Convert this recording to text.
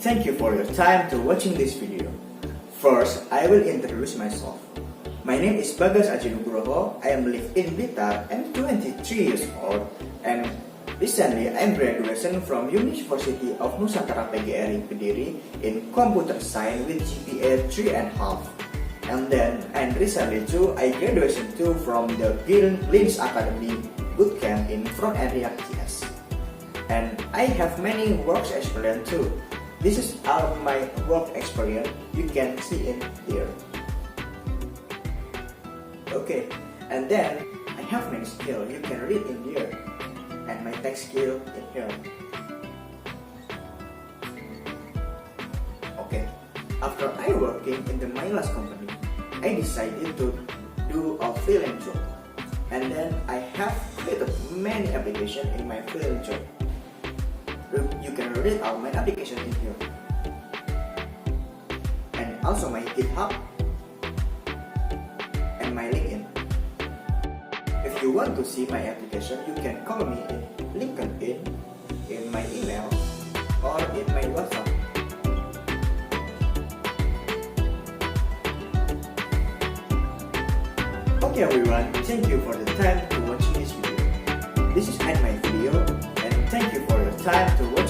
thank you for your time to watching this video. First, I will introduce myself. My name is Bagas Nugroho. I am live in Vitae. I'm 23 years old and recently I'm graduation from University of Nusantara PGRI Kediri in computer science with GPA 3.5. And then recently too I graduation too from the Linux Academy bootcamp in Frontend ReactJs. And I have many work experience too. This is all my work experience. You can see in here. Okay, and then I have many skills you can read in here, and my tech skill in here. Okay, after I working in my last company, I decided to do a freelance job, and then I have created many applications in my freelance job. You can read all my application in here, and also my GitHub and my LinkedIn. If you want to see my application, you can call me in LinkedIn, in my email, or in my WhatsApp. Okay everyone, thank you for the time to watch this video. This is my video, and thank you for your time to watch